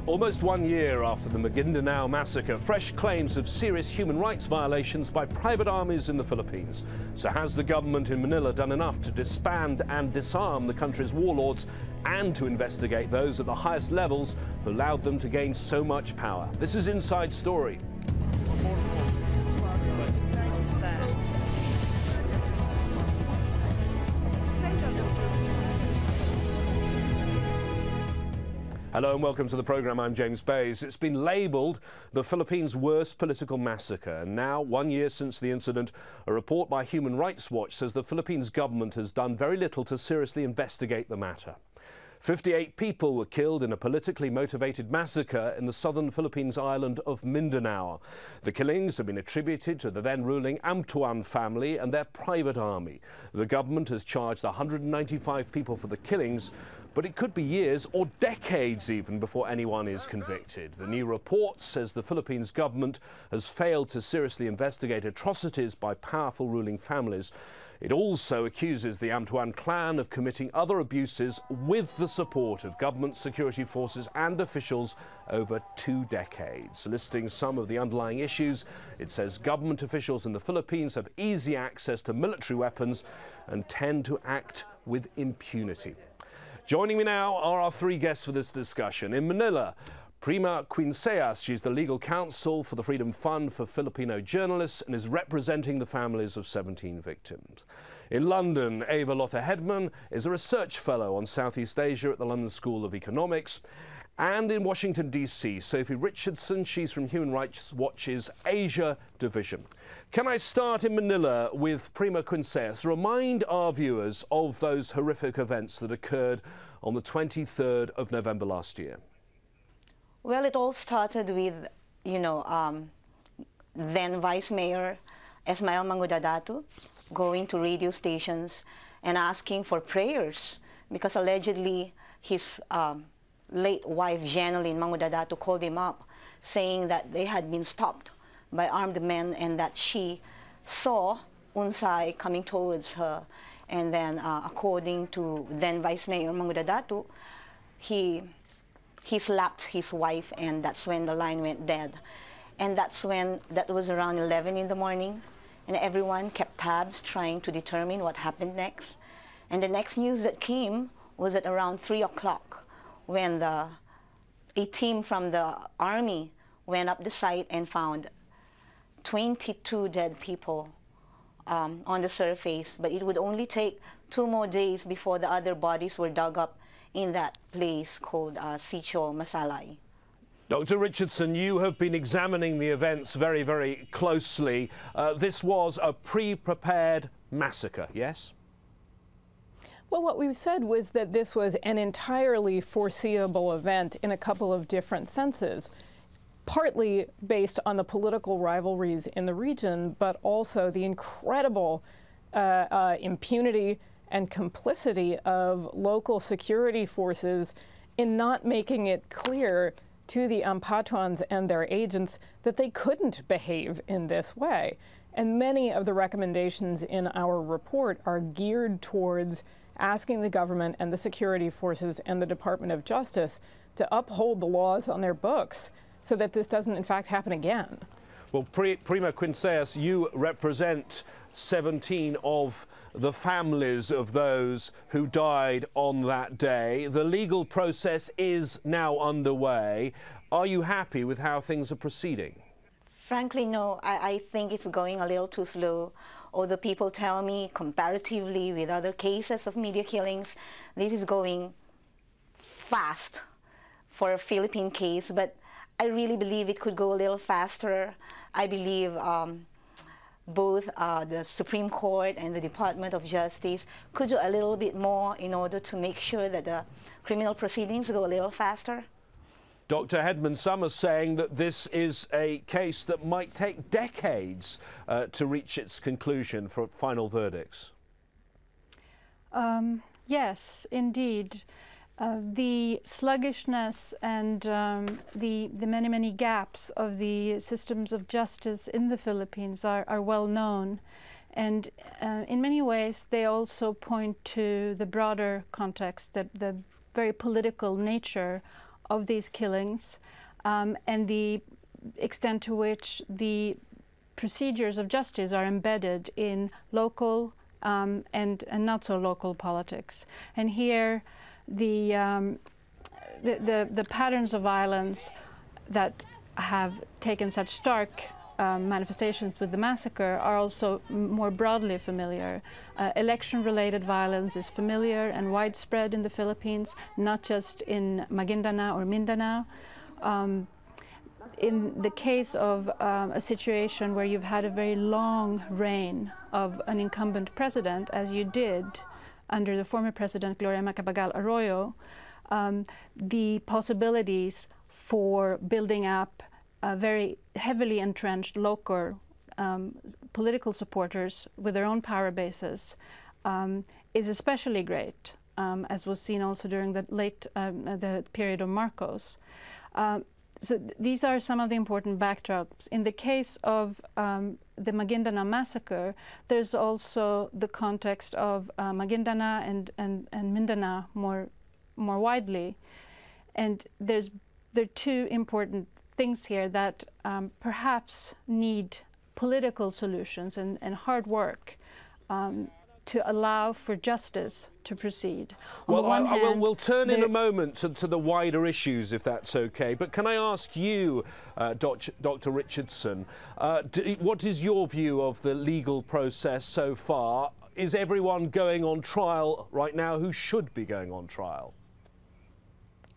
Almost 1 year after the Mindanao massacre, fresh claims of serious human rights violations by private armies in the Philippines. So has the government in Manila done enough to disband and disarm the country's warlords and to investigate those at the highest levels who allowed them to gain so much power? This is Inside Story. Hello and welcome to the programme. I'm James Bays. It's been labelled the Philippines' worst political massacre. And now, 1 year since the incident, a report by Human Rights Watch says the Philippines government has done very little to seriously investigate the matter. 58 people were killed in a politically motivated massacre in the southern Philippines island of Mindanao. The killings have been attributed to the then-ruling Amtuan family and their private army. The government has charged 195 people for the killings, but it could be years or decades even before anyone is convicted. The new report says the Philippines government has failed to seriously investigate atrocities by powerful ruling families. It also accuses the Amtuan clan of committing other abuses with the support of government security forces and officials over 2 decades. Listing some of the underlying issues, it says government officials in the Philippines have easy access to military weapons and tend to act with impunity. Joining me now are our 3 guests for this discussion. In Manila, Prima Quinceyas, she's the legal counsel for the Freedom Fund for Filipino journalists and is representing the families of 17 victims. In London, Ava Lotta-Hedman is a research fellow on Southeast Asia at the London School of Economics. And in Washington, D.C., Sophie Richardson, she's from Human Rights Watch's Asia Division. Can I start in Manila with Prima Quinceyas? Remind our viewers of those horrific events that occurred on the 23rd of November last year. Well, it all started with, then Vice Mayor Esmael Mangudadatu going to radio stations and asking for prayers because allegedly his late wife, Janeline Mangudadatu, called him up saying that they had been stopped by armed men and that she saw Unsay coming towards her. And then, according to then Vice Mayor Mangudadatu, he slapped his wife, and that's when the line went dead. And that was around 11 in the morning, and everyone kept tabs trying to determine what happened next. And the next news that came was at around 3 o'clock when a team from the army went up the site and found 22 dead people on the surface, but it would only take 2 more days before the other bodies were dug up in that place called Sitio Masalay. Dr. Richardson, you have been examining the events very, very closely. This was a pre-prepared massacre, yes? Well, what we've said was that this was an entirely foreseeable event in a couple of different senses, partly based on the political rivalries in the region, but also the incredible impunity and complicity of local security forces in not making it clear to the Ampatuans and their agents that they couldn't behave in this way. And many of the recommendations in our report are geared towards asking the government and the security forces and the Department of Justice to uphold the laws on their books so that this doesn't in fact happen again. Well, Prima Quinceyas, you represent 17 of the families of those who died on that day. The legal process is now underway. Are you happy with how things are proceeding? Frankly, no. I think it's going a little too slow. Although people tell me, comparatively with other cases of media killings, this is going fast for a Philippine case, but I really believe it could go a little faster. I believe both the Supreme Court and the Department of Justice could do a little bit more in order to make sure that the criminal proceedings go a little faster. Dr. Hedman, some are saying that this is a case that might take decades to reach its conclusion for final verdicts. Yes, indeed. The sluggishness and the many gaps of the systems of justice in the Philippines are well known. And in many ways, they also point to the broader context, the very political nature of these killings and the extent to which the procedures of justice are embedded in local and not so local politics. And here the patterns of violence that have taken such stark manifestations with the massacre are also more broadly familiar. Election-related violence is familiar and widespread in the Philippines, not just in Maguindanao or Mindanao. In the case of a situation where you've had a very long reign of an incumbent president, as you did under the former president Gloria Macapagal Arroyo, the possibilities for building up very heavily entrenched local political supporters with their own power bases is especially great, as was seen also during the period of Marcos. So these are some of the important backdrops. In the case of the Maguindanao massacre, there's also the context of Maguindanao and Mindanao more widely. And there are two important things here that perhaps need political solutions and hard work to allow for justice to proceid. Well, we'll turn in a moment to the wider issues, if that's okay. But can I ask you, Dr. Richardson, what is your view of the legal process so far? Is everyone going on trial right now who should be going on trial?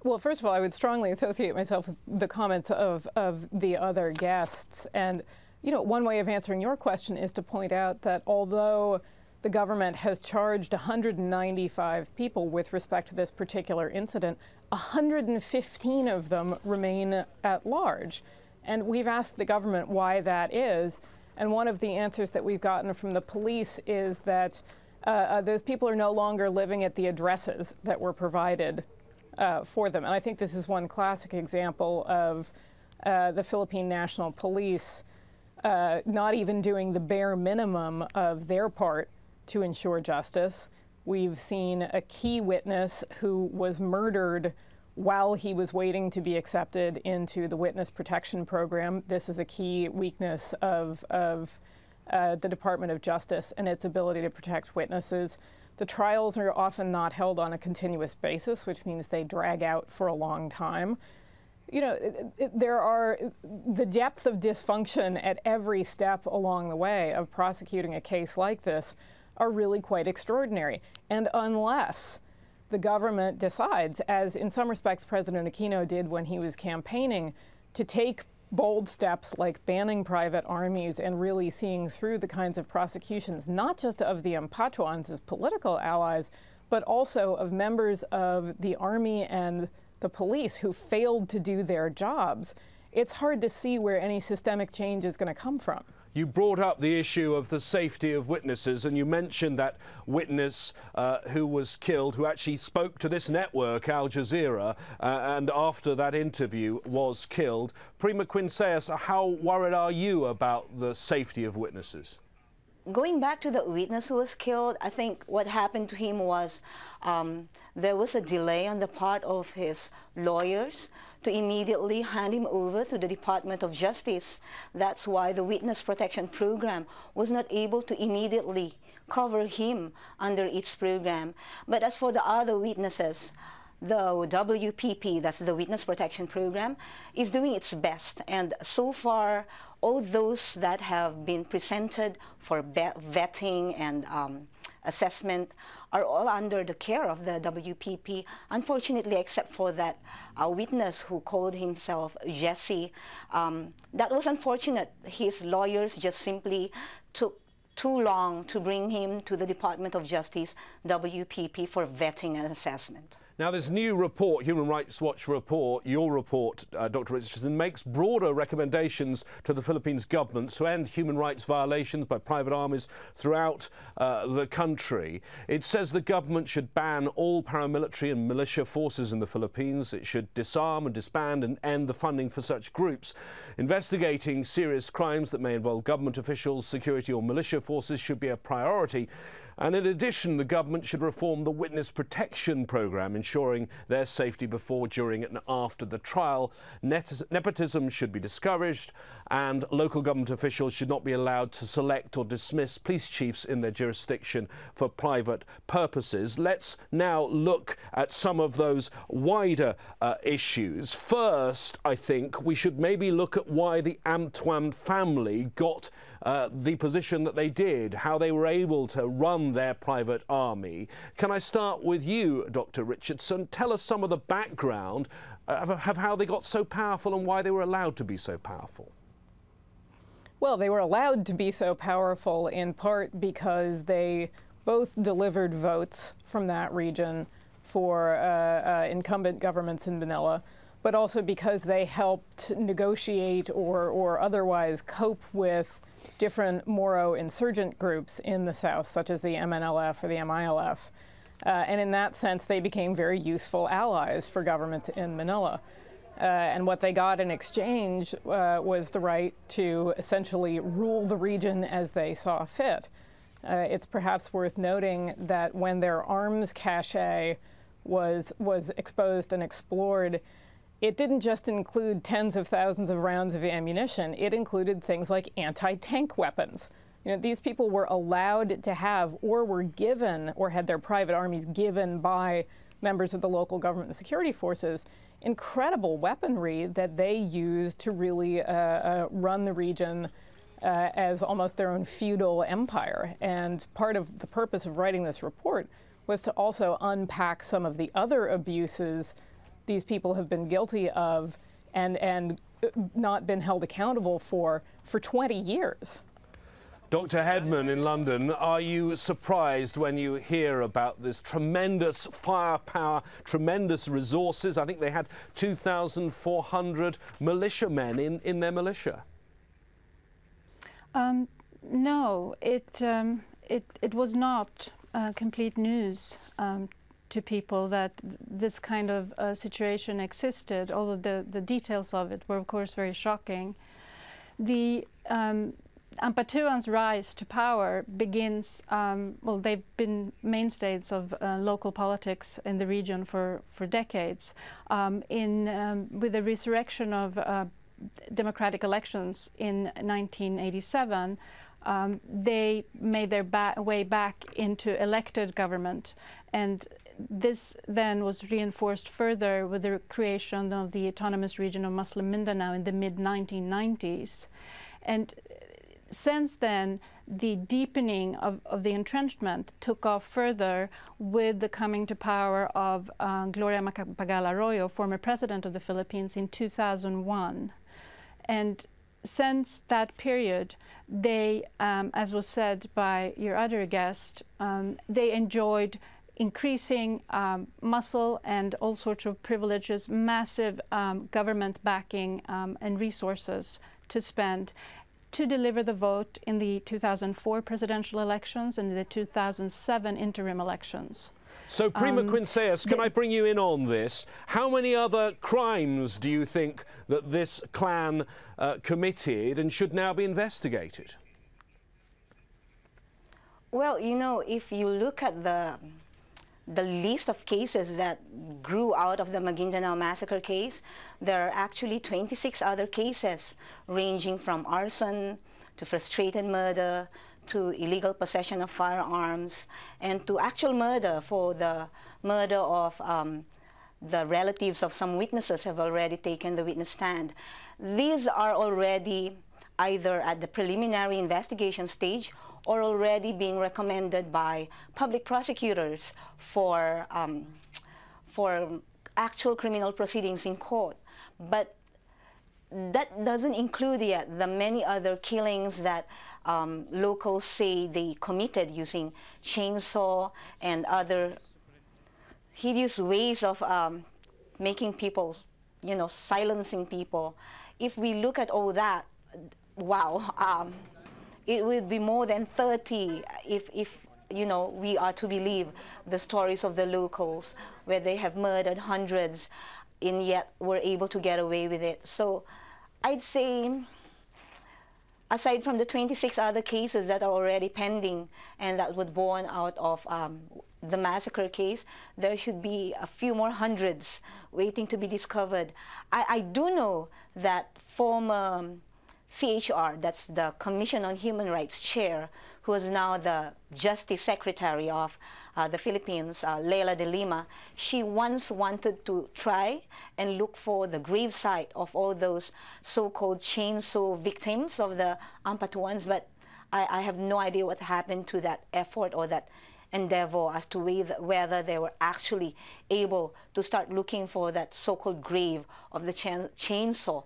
Well, first of all, I would strongly associate myself with the comments of the other guests. And, you know, one way of answering your question is to point out that although the government has charged 195 people with respect to this particular incident, 115 of them remain at large. And we've asked the government why that is. And one of the answers that we've gotten from the police is that those people are no longer living at the addresses that were provided for them. And I think this is one classic example of the Philippine National Police not even doing the bare minimum of their part to ensure justice. We've seen a key witness who was murdered while he was waiting to be accepted into the witness protection program. This is a key weakness of the Department of Justice and its ability to protect witnesses. The trials are often not held on a continuous basis, which means they drag out for a long time. You know, there are the depth of dysfunction at every step along the way of prosecuting a case like this are really quite extraordinary. And unless the government decides, as in some respects President Aquino did when he was campaigning, to take bold steps like banning private armies and really seeing through the kinds of prosecutions, not just of the Ampatuans as political allies, but also of members of the army and the police who failed to do their jobs, it's hard to see where any systemic change is going to come from. You brought up the issue of the safety of witnesses, and you mentioned that witness who was killed, who actually spoke to this network, Al Jazeera, and after that interview was killed. Prima Quinceas, how worried are you about the safety of witnesses? Going back to the witness who was killed, I think what happened to him was there was a delay on the part of his lawyers to immediately hand him over to the Department of Justice. That's why the Witness Protection Program was not able to immediately cover him under its program. But as for the other witnesses, the WPP, that's the Witness Protection Program, is doing its best. And so far, all those that have been presented for vetting and assessment are all under the care of the WPP, unfortunately, except for that witness who called himself Jesse. That was unfortunate. His lawyers just simply took too long to bring him to the Department of Justice, WPP, for vetting and assessment. Now, this new report, Human Rights Watch report, your report, Dr. Richardson, makes broader recommendations to the Philippines government to end human rights violations by private armies throughout the country. It says the government should ban all paramilitary and militia forces in the Philippines. It should disarm and disband and end the funding for such groups. Investigating serious crimes that may involve government officials, security or militia forces should be a priority. And in addition, the government should reform the witness protection programme, ensuring their safety before, during and after the trial. Nepotism should be discouraged, and local government officials should not be allowed to select or dismiss police chiefs in their jurisdiction for private purposes. Let's now look at some of those wider issues. First, I think we should maybe look at why the Antoine family got the position that they did, how they were able to run their private army. Can I start with you, Dr. Richardson? Tell us some of the background of how they got so powerful and why they were allowed to be so powerful. Well, they were allowed to be so powerful in part because they both delivered votes from that region for incumbent governments in Manila, but also because they helped negotiate or otherwise cope with different Moro insurgent groups in the south, such as the MNLF or the MILF. And in that sense, they became very useful allies for governments in Manila. And what they got in exchange was the right to essentially rule the region as they saw fit. It's perhaps worth noting that when their arms cache was exposed and explored, it didn't just include tens of thousands of rounds of ammunition. It included things like anti-tank weapons. You know, these people were allowed to have, or were given, or had their private armies given by members of the local government and security forces, incredible weaponry that they used to really run the region as almost their own feudal empire. And part of the purpose of writing this report was to also unpack some of the other abuses these people have been guilty of and not been held accountable for 20 years. Dr. Hedman in London, are you surprised when you hear about this tremendous firepower, tremendous resources? I think they had 2,400 militiamen in their militia. No, it was not complete news to people that this kind of situation existed, although the details of it were, of course, very shocking. The Ampatuan's rise to power begins, well, they've been mainstays of local politics in the region for decades. With the resurrection of democratic elections in 1987, they made their way back into elected government, and this then was reinforced further with the creation of the autonomous region of Muslim Mindanao in the mid-1990s. And since then, the deepening of the entrenchment took off further with the coming to power of Gloria Macapagal-Arroyo, former president of the Philippines, in 2001. And since that period, they, as was said by your other guest, they enjoyed increasing muscle and all sorts of privileges, massive government backing and resources to spend to deliver the vote in the 2004 presidential elections and the 2007 interim elections. So, Prima Quinceas, can I bring you in on this? How many other crimes do you think that this clan committed and should now be investigated? Well, you know, if you look at the list of cases that grew out of the Maguindanao massacre case, there are actually 26 other cases ranging from arson to frustrated murder to illegal possession of firearms and to actual murder for the murder of the relatives of some witnesses have already taken the witness stand. These are already either at the preliminary investigation stage or already being recommended by public prosecutors for actual criminal proceedings in court. But that doesn't include yet the many other killings that locals say they committed using chainsaw and other hideous ways of making people, you know, silencing people. If we look at all that, wow, it would be more than 30 if you know, we are to believe the stories of the locals where they have murdered hundreds and yet were able to get away with it. So I'd say aside from the 26 other cases that are already pending and that would born out of the massacre case, there should be a few more hundreds waiting to be discovered. I do know that former CHR, that's the Commission on Human Rights Chair, who is now the Justice Secretary of the Philippines, Leila de Lima, she once wanted to try and look for the gravesite of all those so-called chainsaw victims of the Ampatuans, but I have no idea what happened to that effort or that endeavor as to whether they were actually able to start looking for that so-called grave of the chainsaw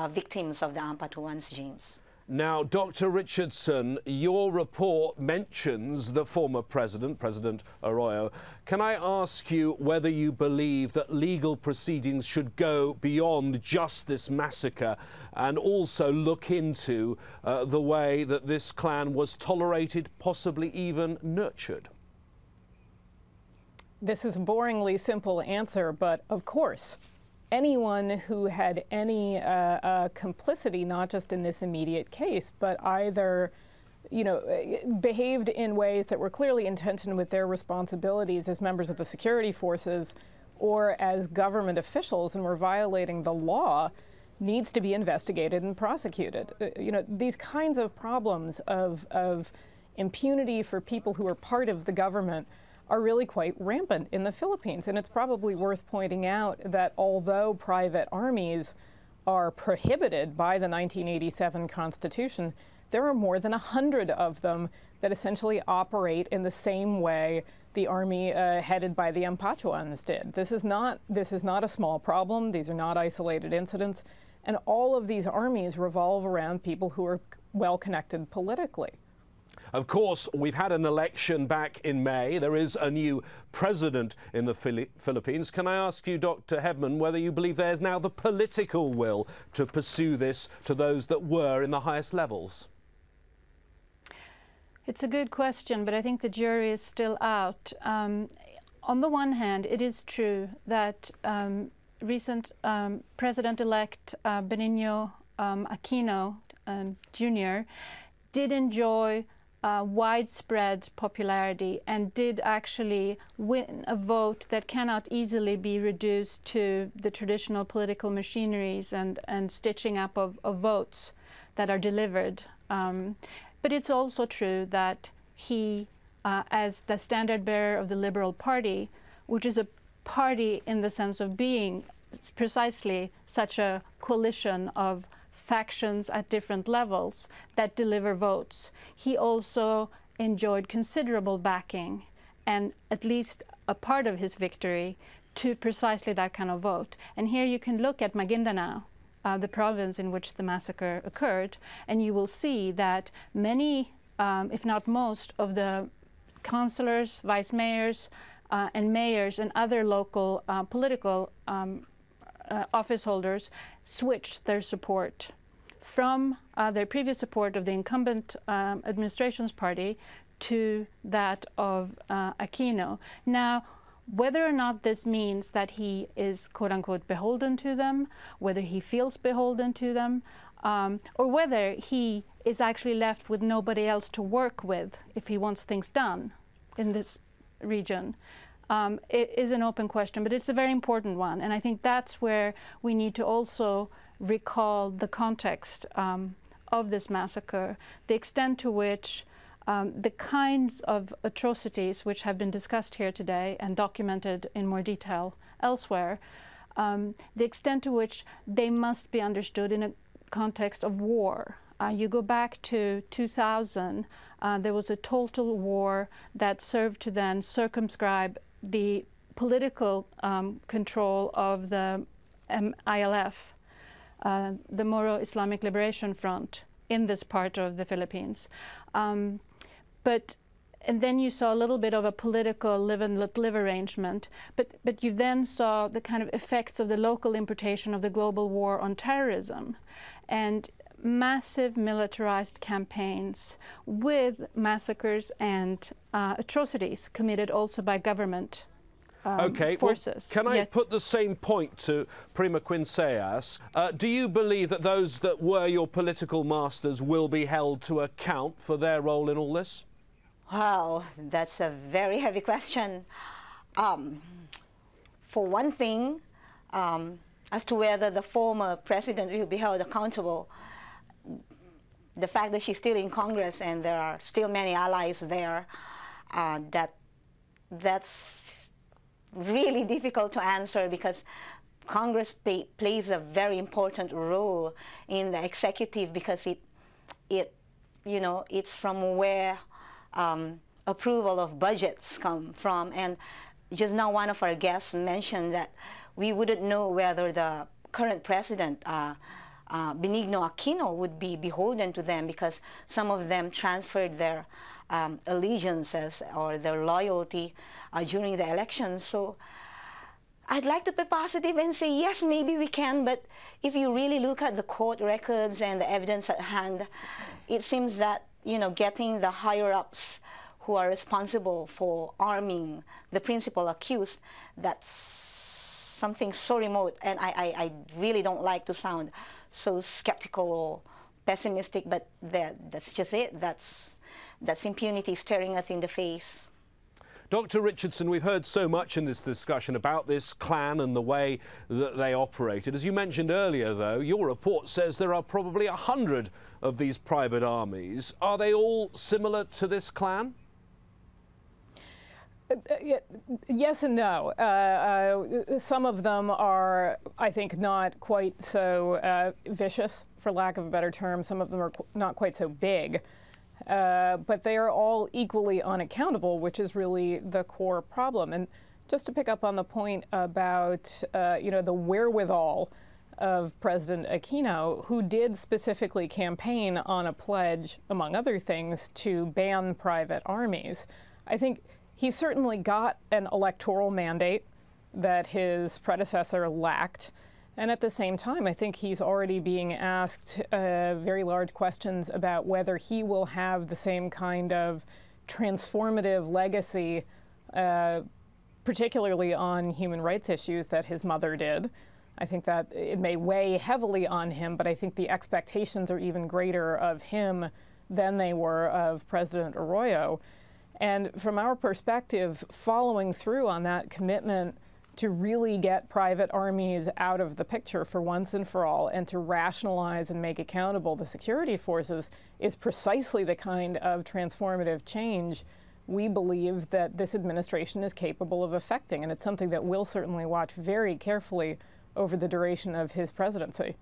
victims of the Ampatuans, James. Now, Dr. Richardson, your report mentions the former president, President Arroyo. Can I ask you whether you believe that legal proceedings should go beyond just this massacre and also look into the way that this clan was tolerated, possibly even nurtured? This is a boringly simple answer, but of course, anyone who had any complicity, not just in this immediate case, but either, behaved in ways that were clearly in tension with their responsibilities as members of the security forces or as government officials and were violating the law, needs to be investigated and prosecuted. These kinds of problems of impunity for people who are part of the government are really quite rampant in the Philippines. And it's probably worth pointing out that although private armies are prohibited by the 1987 Constitution, there are more than 100 of them that essentially operate in the same way the army headed by the Ampatuans did. This is not a small problem. These are not isolated incidents. And all of these armies revolve around people who are well connected politically. Of course, we've had an election back in May. There is a new president in the Philippines. Can I ask you, Dr. Hedman, whether you believe there's now the political will to pursue this to those that were in the highest levels? It's a good question, but I think the jury is still out. On the one hand, it is true that recent President-elect Benigno Aquino Jr. did enjoy widespread popularity and did actually win a vote that cannot easily be reduced to the traditional political machineries and stitching up of votes that are delivered. But it's also true that he, as the standard bearer of the Liberal Party, which is a party in the sense of being precisely such a coalition of factions at different levels that deliver votes, he also enjoyed considerable backing and at least a part of his victory to precisely that kind of vote. And here you can look at Mindanao, the province in which the massacre occurred, and you will see that many, if not most, of the councillors, vice mayors, and mayors and other local political office holders switched their support from their previous support of the incumbent administration's party to that of Aquino. Now, whether or not this means that he is quote-unquote beholden to them, whether he feels beholden to them, or whether he is actually left with nobody else to work with if he wants things done in this region, it is an open question, but it's a very important one. And I think that's where we need to also recall the context of this massacre, the extent to which the kinds of atrocities which have been discussed here today and documented in more detail elsewhere, the extent to which they must be understood in a context of war. You go back to 2000, there was a total war that served to then circumscribe the political control of the ILF, the Moro Islamic Liberation Front, in this part of the Philippines. And then you saw a little bit of a political live and let live arrangement, but you then saw the kind of effects of the local importation of the global war on terrorism and massive militarized campaigns with massacres and atrocities committed also by government forces. Well, can I put the same point to Prima Quinceas? Do you believe that those that were your political masters will be held to account for their role in all this? Wow, that's a very heavy question. For one thing, as to whether the former president will be held accountable, the fact that she's still in Congress and there are still many allies there, that's really difficult to answer, because Congress plays a very important role in the executive, because it's from where approval of budgets come from. And just now one of our guests mentioned that we wouldn't know whether the current president, Benigno Aquino, would be beholden to them, because some of them transferred their allegiances or their loyalty during the elections. So I'd like to be positive and say, yes, maybe we can, but if you really look at the court records and the evidence at hand, it seems that, getting the higher-ups who are responsible for arming the principal accused, that's something so remote. And I really don't like to sound so skeptical or pessimistic, but that's just it. That's impunity staring us in the face. Dr. Richardson, we've heard so much in this discussion about this clan and the way that they operated. As you mentioned earlier, though, your report says there are probably 100 of these private armies. Are they all similar to this clan? Yes and no. Some of them are, I think, not quite so vicious, for lack of a better term. Some of them are not quite so big. But they are all equally unaccountable, which is really the core problem. And just to pick up on the point about the wherewithal of President Aquino, who did specifically campaign on a pledge, among other things, to ban private armies, I think he certainly got an electoral mandate that his predecessor lacked. And at the same time, I think he's already being asked very large questions about whether he will have the same kind of transformative legacy, particularly on human rights issues, that his mother did. I think that it may weigh heavily on him, but I think the expectations are even greater of him than they were of President Arroyo. And from our perspective, following through on that commitment to really get private armies out of the picture for once and for all, and to rationalize and make accountable the security forces, is precisely the kind of transformative change we believe that this administration is capable of effecting. And it's something that we'll certainly watch very carefully over the duration of his presidency.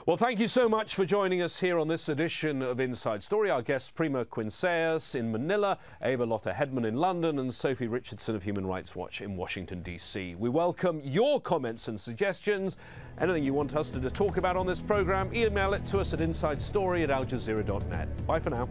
Well, thank you so much for joining us here on this edition of Inside Story. Our guests, Prima Quinceas in Manila, Ava Lotta Hedman in London, and Sophie Richardson of Human Rights Watch in Washington, D.C. We welcome your comments and suggestions. Anything you want us to talk about on this programme, email it to us at insidestory@aljazeera.net. Bye for now.